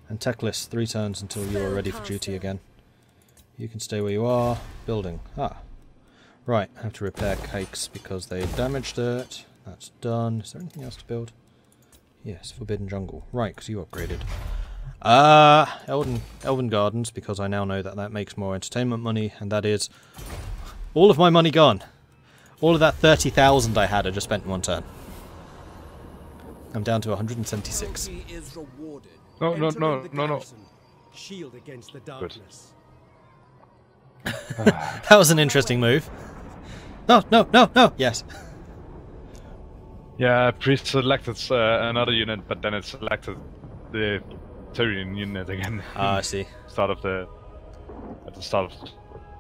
And Teclis, 3 turns until you are ready for duty again. You can stay where you are. Building. Ah. Right, I have to repair cakes because they damaged it. That's done. Is there anything else to build? Yes, Forbidden Jungle. Right, because you upgraded. Elven Gardens, because I now know that that makes more entertainment money, and that is all of my money gone. All of that 30,000 I had, I just spent in 1 turn. I'm down to 176. No. Shield against the darkness. That was an interesting move. No! Yes. Yeah, pre-selected another unit, but then it selected the Tyrion unit again. Ah, I see. At the start of the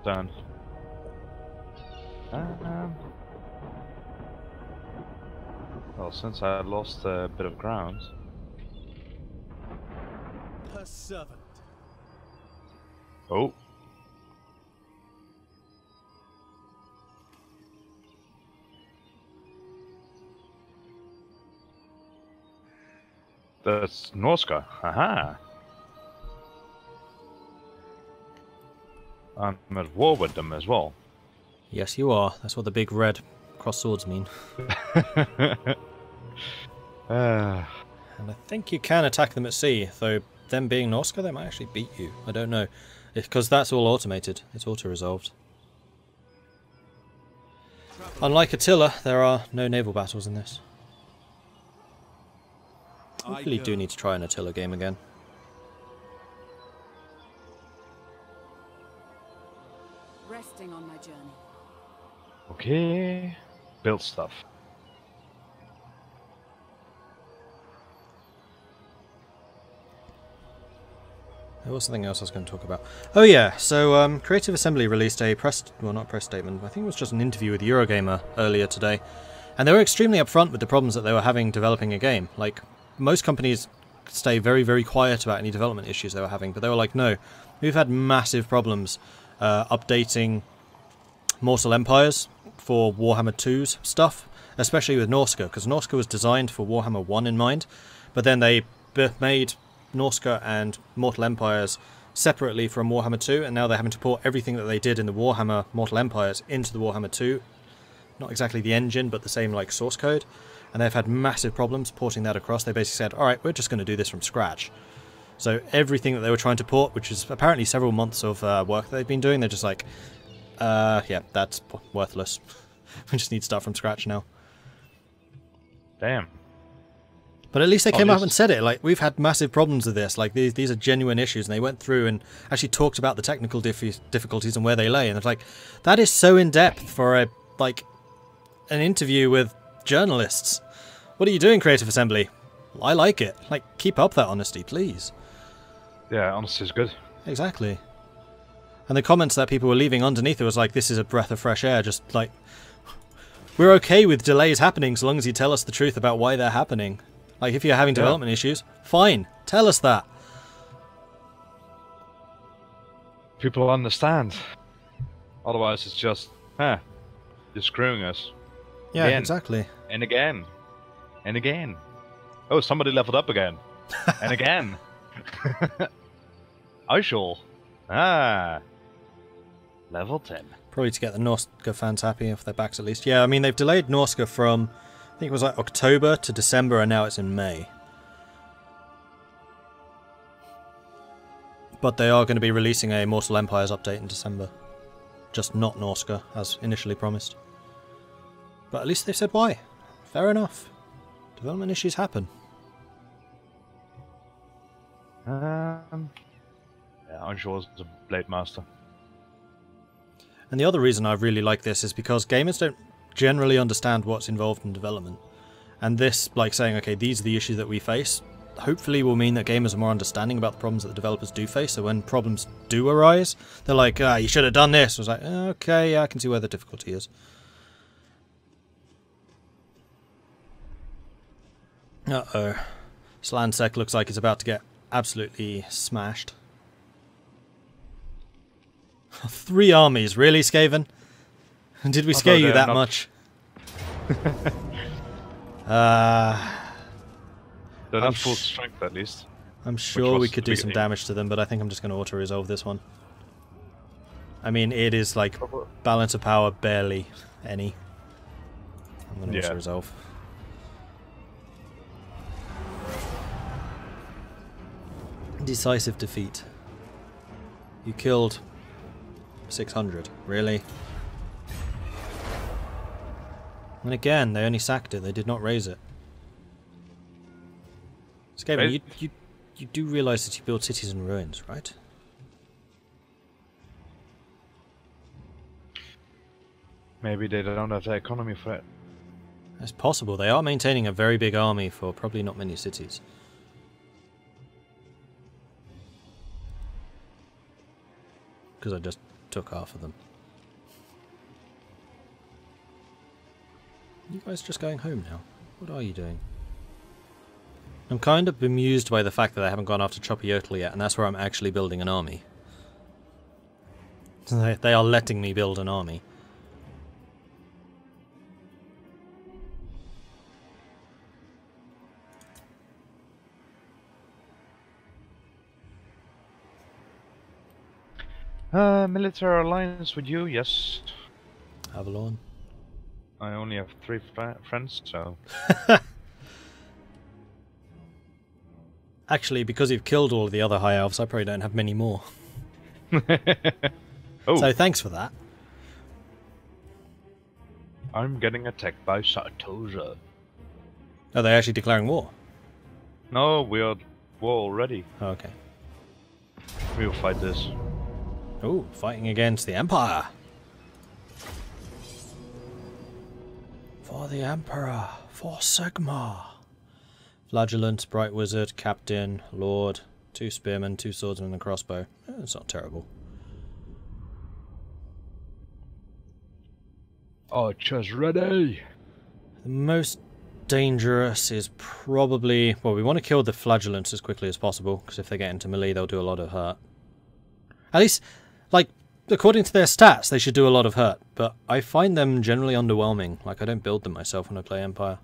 turn. Well, since I lost a bit of ground. Her servant. Oh. That's Norska. Haha. I'm at war with them as well. Yes, you are. That's what the big red cross swords mean. And I think you can attack them at sea, though them being Norska, they might actually beat you. I don't know. Because that's all automated. It's auto-resolved. Unlike Attila, there are no naval battles in this. I really do need to try an Attila game again. Resting on my journey. Okay. Build stuff. There was something else I was going to talk about. Oh yeah, so Creative Assembly released a not press statement, I think it was just an interview with Eurogamer earlier today. And they were extremely upfront with the problems that they were having developing a game. Like, most companies stay very, very quiet about any development issues they were having, but they were like, no, we've had massive problems updating Mortal Empires for Warhammer 2's stuff, especially with Norska, because Norska was designed for Warhammer 1 in mind, but then they made Norska and Mortal Empires separately from Warhammer 2, and now they're having to port everything that they did in the Warhammer Mortal Empires into the Warhammer 2. Not exactly the engine, but the same like source code. And they've had massive problems porting that across. They basically said, alright, we're just going to do this from scratch. So everything that they were trying to port, which is apparently several months of work that they've been doing, they're just like, yeah, that's worthless. We just need to start from scratch now. Damn. But at least they came up and said it, like, we've had massive problems with this, like, these are genuine issues, and they went through and actually talked about the technical difficulties and where they lay, and it's like, that is so in-depth for a, like, an interview with journalists. What are you doing, Creative Assembly? I like it. Like, keep up that honesty, please. Yeah, honesty is good. Exactly. And the comments that people were leaving underneath it was like, this is a breath of fresh air, just like, we're okay with delays happening so long as you tell us the truth about why they're happening. Like, if you're having development issues, fine, tell us that. People understand. Otherwise it's just, you're screwing us. Yeah, again. Exactly. And again. And again. Oh, somebody leveled up again. And again. I shall. Level 10. Probably to get the Norska fans happy, off their backs at least. Yeah, I mean, they've delayed Norska from, I think it was like October to December, and now it's in May. But they are going to be releasing a Mortal Empires update in December. Just not Norska, as initially promised. But at least they've said why. Fair enough. Development issues happen. Yeah, Anjou is the Blade Master. And the other reason I really like this is because gamers don't generally understand what's involved in development. And this, like saying, okay, these are the issues that we face, hopefully will mean that gamers are more understanding about the problems that the developers do face, so when problems do arise, they're like, you should have done this. I was like, okay, yeah, I can see where the difficulty is. Uh-oh. Slansec looks like it's about to get absolutely smashed. 3 armies, really, Skaven? Did we scare you that much? They're not full strength, at least. I'm sure we could do some damage to them, but I think I'm just going to auto-resolve this one. I mean, it is like balance of power barely any. I'm going to auto-resolve. Decisive defeat. You killed 600, really? And again, they only sacked it, they did not raise it. Skaven, you do realise that you build cities in ruins, right? Maybe they don't have the economy for it. It's possible. They are maintaining a very big army for probably not many cities. Because I just took half of them. You guys just going home now? What are you doing? I'm kind of bemused by the fact that I haven't gone after Choppyotl yet, and that's where I'm actually building an army. They are letting me build an army. Military alliance with you, yes. Avalon. I only have 3 friends, so... Actually, because you've killed all of the other High Elves, I probably don't have many more. Oh. So thanks for that. I'm getting attacked by Sartosa. Are they actually declaring war? No, we are at war already. Oh, okay. We'll fight this. Ooh, fighting against the Empire. For the Emperor. For Sigma. Flagellant, Bright Wizard, Captain, Lord, 2 Spearmen, 2 Swordsmen and a Crossbow. It's not terrible. Archers ready! The most dangerous is probably... Well, we want to kill the Flagellants as quickly as possible, because if they get into melee, they'll do a lot of hurt. At least, like, according to their stats, they should do a lot of hurt, but I find them generally underwhelming. Like, I don't build them myself when I play Empire.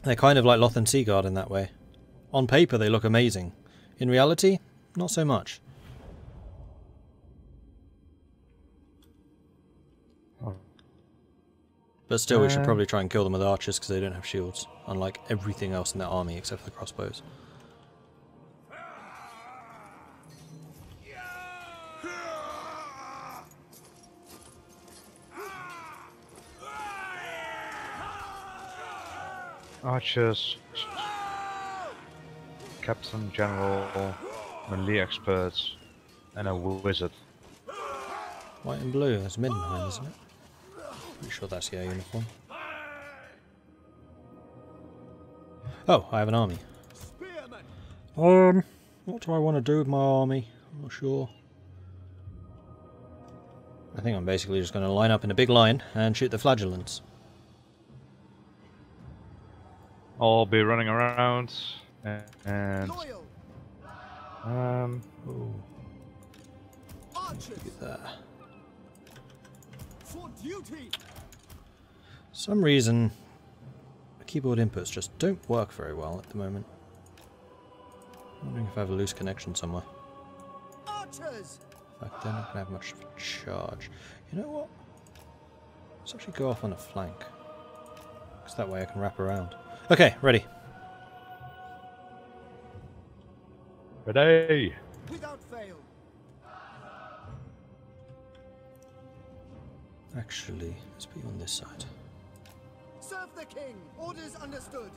They're kind of like Loth and Seaguard in that way. On paper, they look amazing. In reality, not so much. But still, we should probably try and kill them with archers because they don't have shields, unlike everything else in their army except for the crossbows. Archers, Captain General, melee experts, and a wizard. White and blue, that's Middenheim, isn't it? Pretty sure that's your uniform. Oh, I have an army. What do I want to do with my army? I'm not sure. I think I'm basically just going to line up in a big line and shoot the Flagellants. I'll be running around and Ooh. Look at that. For duty. Some reason the keyboard inputs just don't work very well at the moment. I'm wondering if I have a loose connection somewhere. Archers. In fact, they're not going to have much of a charge. You know what? Let's actually go off on a flank. Because that way I can wrap around. Okay, ready. ready. Without fail. Actually, let's be on this side. Serve the king. Orders understood.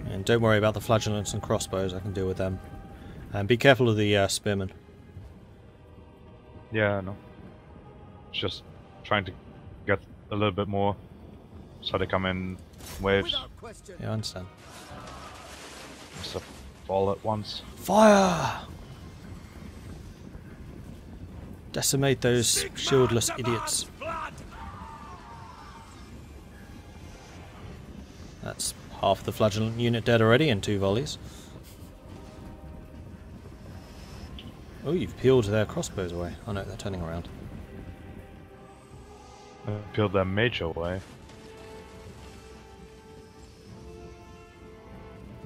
And don't worry about the flagellants and crossbows, I can deal with them. And be careful of the spearmen. Yeah, no. Just trying to get a little bit more so they come in waves. Without question. Yeah, I understand. Instead of all at once. Fire! Decimate those shieldless idiots. That's half the flagellant unit dead already in 2 volleys. Oh, you've peeled their crossbows away. Oh no, they're turning around. Peeled their mage away.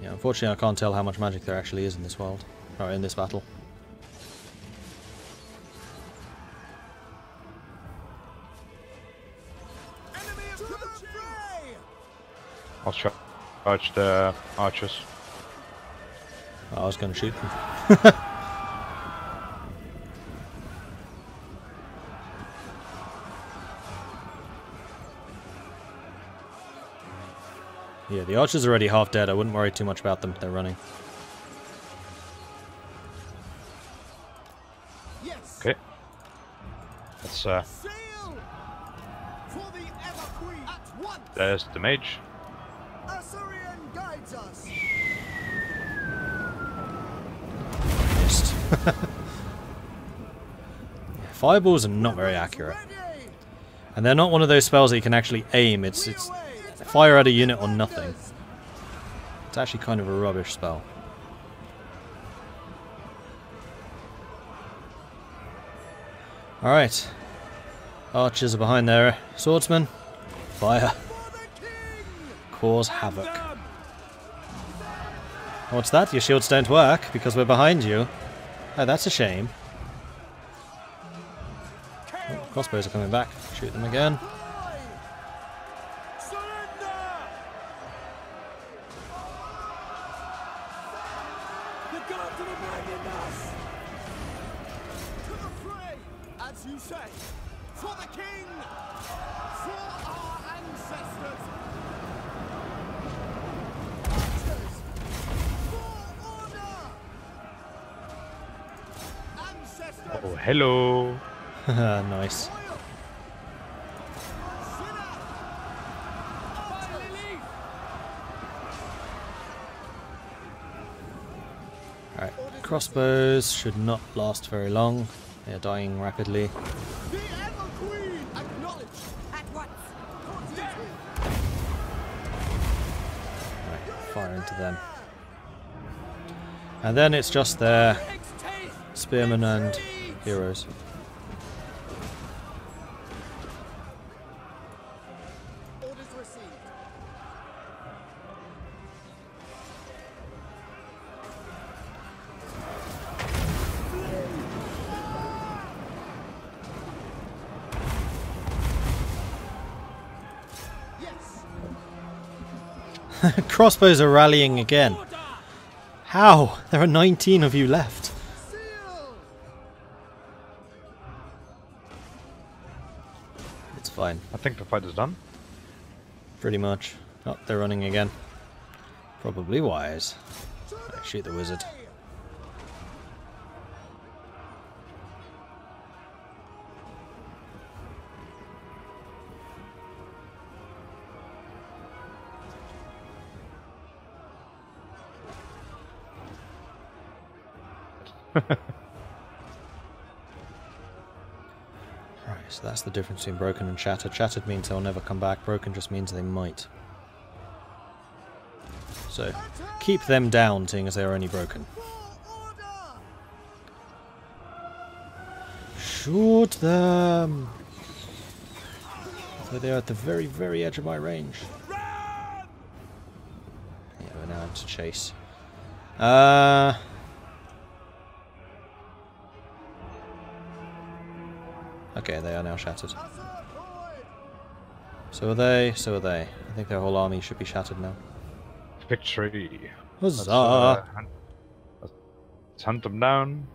Yeah, unfortunately I can't tell how much magic there actually is in this world. Or in this battle. Enemy approaching! I'll charge the archers. I was going to shoot them. Yeah, the archers are already half dead. I wouldn't worry too much about them. They're running. Yes. Okay. Let's Sail for the Ever Queen at once. there's the mage. Assyrian guides us. Missed. Yeah, fireballs are not very accurate. Ready. And they're not one of those spells that you can actually aim. It's fire at a unit or nothing. It's actually kind of a rubbish spell. Alright. Archers are behind their swordsmen. Fire. For the king. Cause havoc. What's that? Your shields don't work because we're behind you. Oh, that's a shame. Oh, crossbows are coming back. Shoot them again. As you say, for the king, for our ancestors. Archers, for order. Ancestors. Oh, hello. Nice. Royal. Sinner. Archers. Alright, crossbows should not last very long. They are dying rapidly. The Ever Queen. Acknowledge. At once. Right, fire into them. And then it's just their spearmen and heroes. Orders received. Yes. Crossbows are rallying again. How? There are 19 of you left. Seal. It's fine. I think the fight is done. Pretty much. Oh, they're running again. Probably wise. Right, shoot the wizard. Right, so that's the difference between broken and shattered. Shattered means they'll never come back. Broken just means they might. So, keep them down, seeing as they are only broken. For order. Shoot them! So they are at the very, very edge of my range. Yeah, we're now into chase. Okay, they are now shattered. So are they, so are they. I think their whole army should be shattered now. Victory. Huzzah! Let's hunt them down.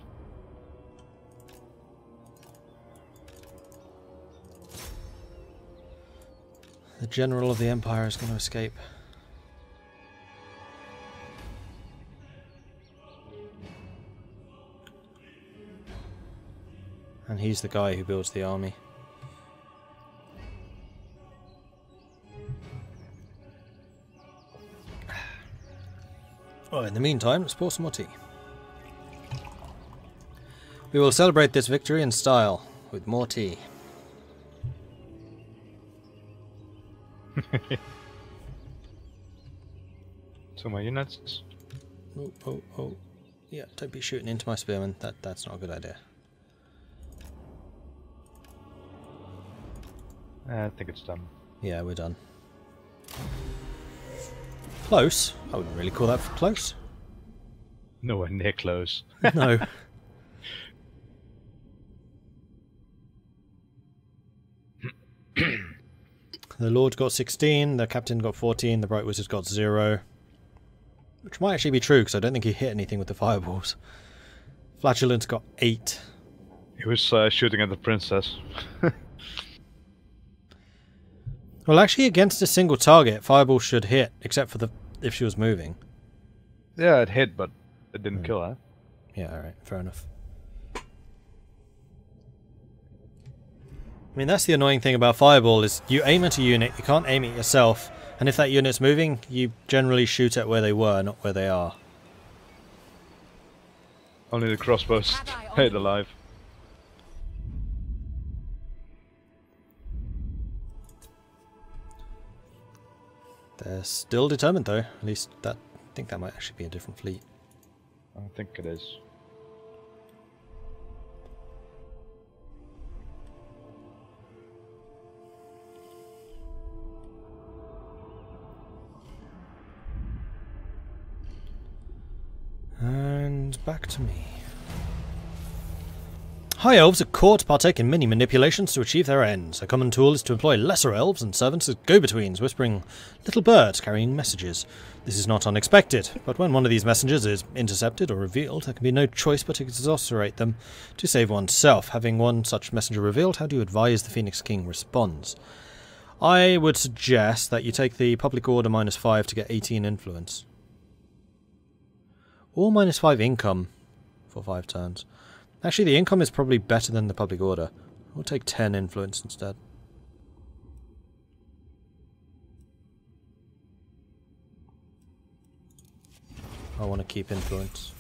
The general of the Empire is going to escape. And he's the guy who builds the army. Well, in the meantime, let's pour some more tea. We will celebrate this victory in style, with more tea. 2 more units. Oh. Yeah, don't be shooting into my spearmen. That's not a good idea. I think it's done. Yeah, we're done. Close? I wouldn't really call that close. Nowhere near close. No. The Lord got 16, the Captain got 14, the Bright Wizard got 0. Which might actually be true, because I don't think he hit anything with the fireballs. Flatulence got 8. He was shooting at the princess. Well, actually, against a single target, fireballs should hit, except for if she was moving. Yeah, it hit, but it didn't kill her. Yeah, alright, fair enough. I mean, that's the annoying thing about Fireball, is you aim at a unit, you can't aim it yourself, and if that unit's moving, you generally shoot at where they were, not where they are. Only the crossbows stayed alive. They're still determined, though. At least I think that might actually be a different fleet. I think it is. And back to me. High Elves are caught to partake in many manipulations to achieve their ends. A common tool is to employ lesser elves and servants as go-betweens, whispering little birds carrying messages. This is not unexpected, but when one of these messengers is intercepted or revealed, there can be no choice but to exasperate them to save oneself. Having one such messenger revealed, how do you advise the Phoenix King responds? I would suggest that you take the Public Order -5 to get 18 influence. Or -5 income for 5 turns. Actually, the income is probably better than the Public Order. We'll take 10 influence instead. I want to keep influence.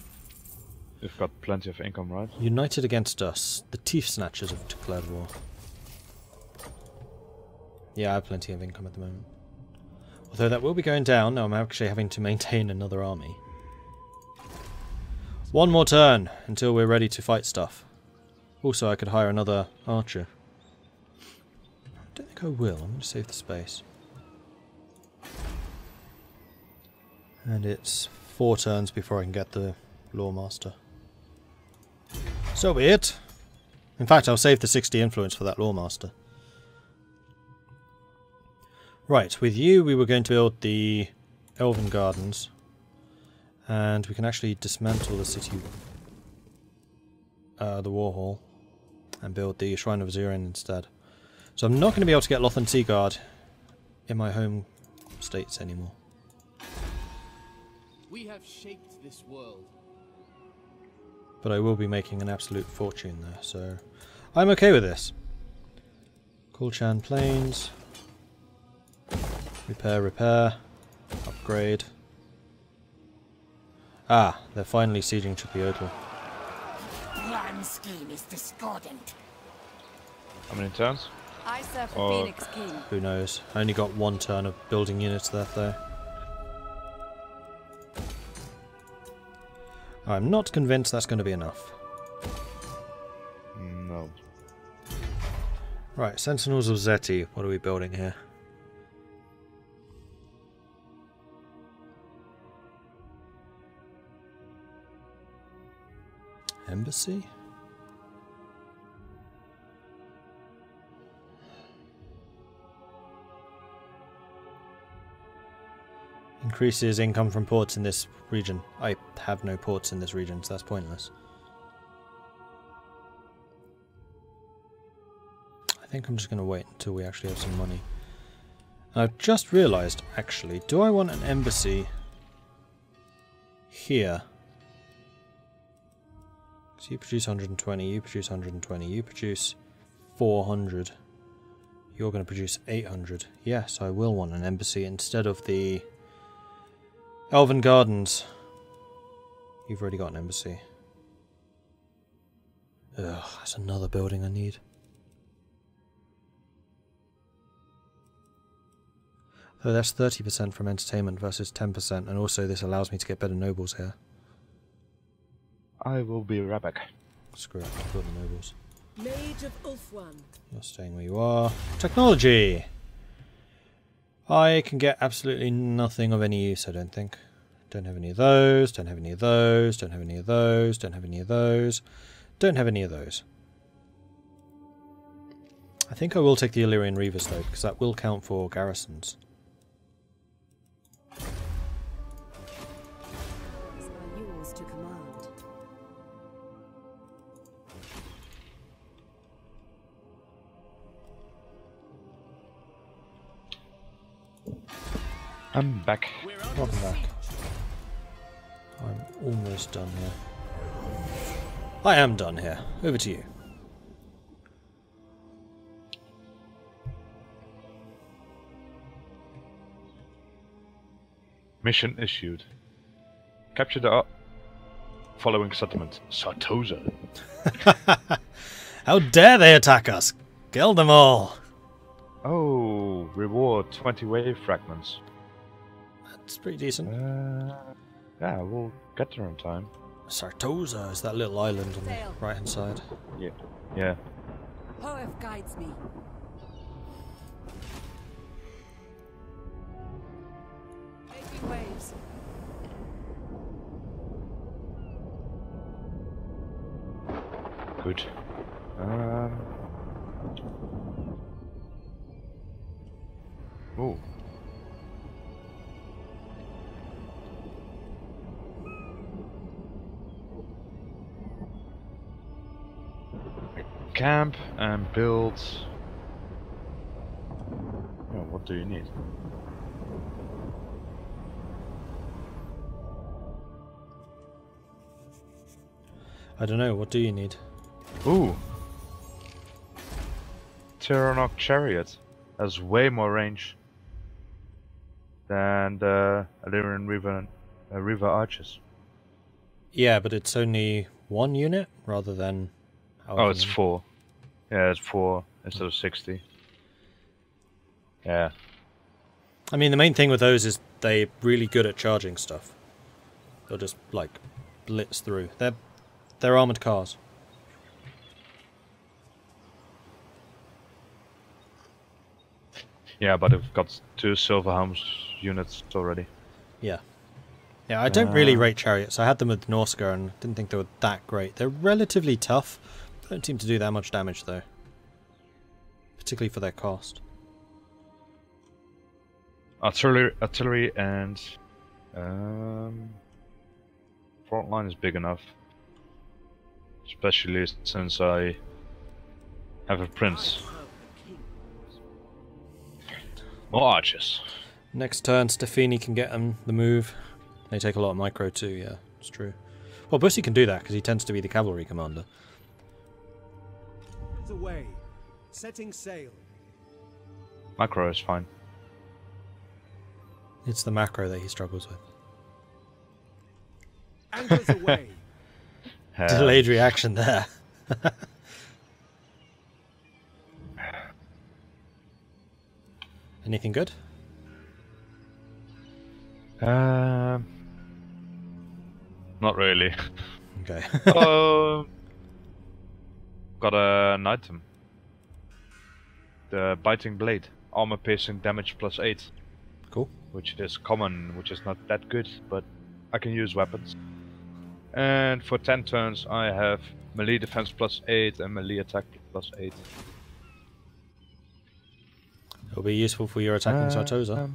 You've got plenty of income, right? United against us. The Teeth Snatchers have declared war. Yeah, I have plenty of income at the moment. Although that will be going down. Now I'm actually having to maintain another army. One more turn until we're ready to fight stuff. Also, I could hire another archer. I don't think I will. I'm going to save the space. And it's 4 turns before I can get the Lawmaster. So be it. In fact, I'll save the 60 influence for that Lawmaster. Right, with you we were going to build the Elven Gardens. And we can actually dismantle the city, the War Hall, and build the Shrine of Azurian instead. So I'm not going to be able to get Loth and Seaguard in my home states anymore. We have shaped this world. But I will be making an absolute fortune there, so I'm okay with this. Kulchan Plains. Repair. Upgrade. Ah, they're finally sieging Chukwuotle. Plan scheme is discordant. How many turns? I serve the Oh. Phoenix King. Who knows? I only got 1 turn of building units left though. I'm not convinced that's going to be enough. No. Right, Sentinels of Zeti. What are we building here? Embassy? Increases income from ports in this region. I have no ports in this region, so that's pointless. I think I'm just going to wait until we actually have some money. And I've just realised, actually, do I want an embassy here? So you produce 120, you produce 120, you produce 400. You're going to produce 800. Yes, I will want an embassy instead of the Elven Gardens. You've already got an embassy. Ugh, that's another building I need. So that's 30% from entertainment versus 10%, and also this allows me to get better nobles here. I will be right back. Screw it, I'll put the nobles. Mage of Ulthuan. You're staying where you are. Technology! I can get absolutely nothing of any use, I don't think. Don't have any of those, don't have any of those, don't have any of those, don't have any of those, don't have any of those. I think I will take the Illyrian Reavers though, because that will count for garrisons. These are yours to command. I'm back. Welcome back. I'm almost done here. I am done here. Over to you. Mission issued. Capture the following settlement. Sartosa. How dare they attack us! Kill them all! Oh, reward 20 wave fragments. That's pretty decent. Yeah, we'll get there in time. Sartosa is that little island on the right hand side. Yeah. Yeah. Hoeth guides me. Making waves. Good. Oh. Camp and build. Oh, what do you need? I don't know, what do you need? Ooh. Tyrion Chariot has way more range than the Illyrian River Archers. Yeah, but it's only one unit rather than... Oh, it's 4. Yeah, it's 4 instead of 60. Yeah. I mean, the main thing with those is they're really good at charging stuff. They'll just, like, blitz through. They're armoured cars. Yeah, but I've got 2 Silver Helms units already. Yeah. Yeah, I don't really rate chariots. I had them with Norska and didn't think they were that great. They're relatively tough. Don't seem to do that much damage, though. Particularly for their cost. Artillery and... front line is big enough. Especially since I have a prince. More archers. Next turn, Stefani can get them the move. They take a lot of micro too, yeah, it's true. Well, Bussie can do that because he tends to be the cavalry commander. Away. Setting sail. Macro is fine. It's the macro that he struggles with. Anchors away. Delayed reaction there. Anything good? Not really. Okay. Got an item. The Biting Blade. Armor piercing damage +8. Cool. Which is common, which is not that good, but I can use weapons. And for 10 turns I have melee defense +8 and melee attack +8. It'll be useful for your attacking Sartosa.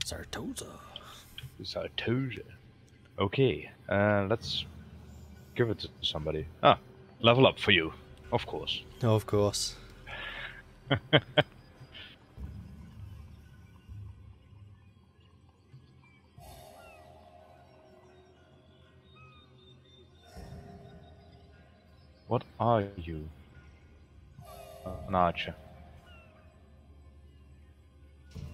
Sartosa. Okay, let's give it to somebody. Ah, level up for you, of course. Oh, of course. What are you? An archer.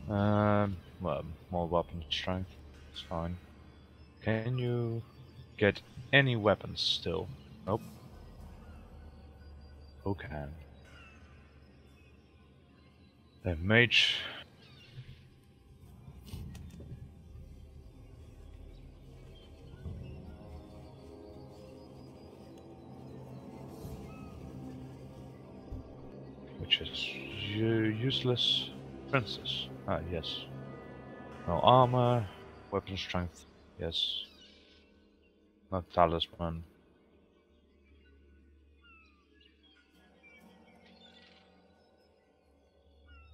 Well, more weapon strength. It's fine. Can you get any weapons still? Nope. Who can? The mage. purchase. Useless princess. Ah, yes. No armor. Weapon strength. Yes. Not talisman.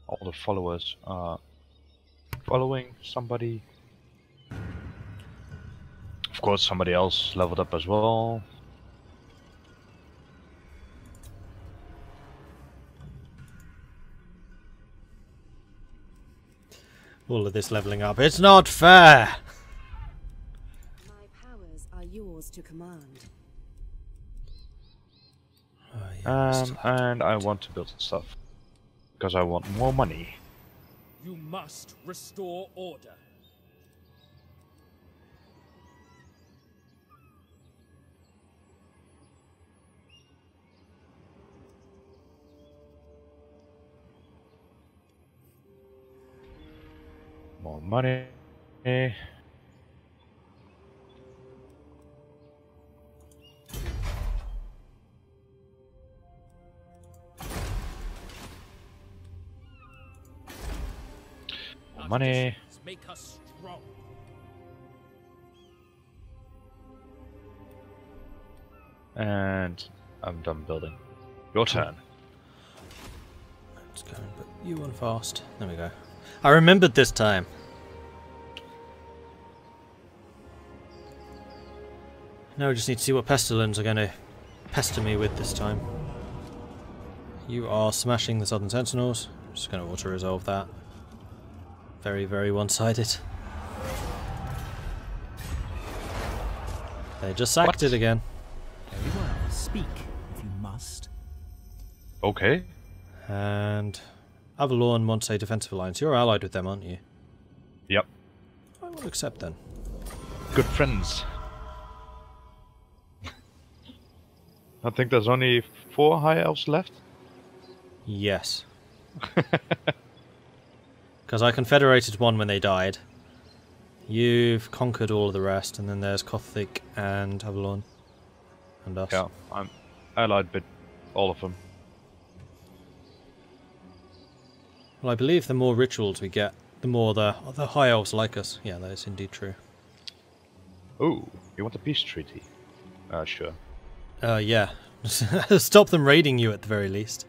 All the followers are following somebody. Of course, somebody else leveled up as well. All of this leveling up. It's not fair! My powers are yours to command. Oh, yeah, And I want to build stuff. Because I want more money. You must restore order. More money. More money. Make us strong. And I'm done building. Your turn. Let's go and put you on fast. There we go. I remembered this time. Now we just need to see what pestilence are going to pester me with this time. You are smashing the Southern Sentinels. I'm just going to auto-resolve that. Very, very one-sided. They just sacked it again. Very well. Speak, if you must. Okay. And Avalon wants a defensive alliance. You're allied with them, aren't you? Yep. I will accept then. Good friends. I think there's only 4 High Elves left. Yes. Because I confederated one when they died. You've conquered all of the rest, and then there's Kothic and Avalon. And us. Yeah, I'm allied with all of them. Well, I believe the more rituals we get, the more the High Elves like us. Yeah, that is indeed true. Ooh, you want a peace treaty? Sure. Yeah. Stop them raiding you at the very least.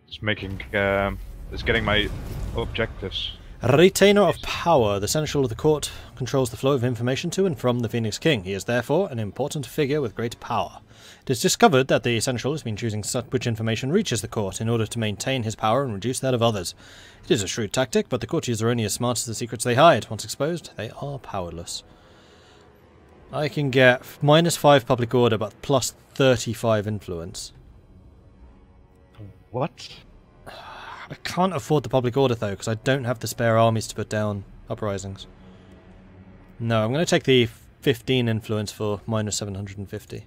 It's getting my objectives. A retainer of power. The seneschal of the court controls the flow of information to and from the Phoenix King. He is therefore an important figure with great power. It is discovered that the seneschal has been choosing which information reaches the court in order to maintain his power and reduce that of others. It is a shrewd tactic, but the courtiers are only as smart as the secrets they hide. Once exposed, they are powerless. I can get -5 public order, but plus 35 influence. What? I can't afford the public order though, because I don't have the spare armies to put down uprisings. No, I'm going to take the 15 influence for -750.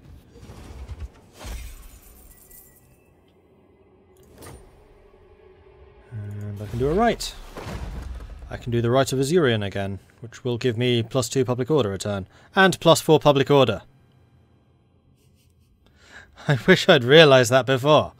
And I can do a right. I can do the Right of Azurian again, which will give me +2 public order a turn, and +4 public order. I wish I'd realised that before.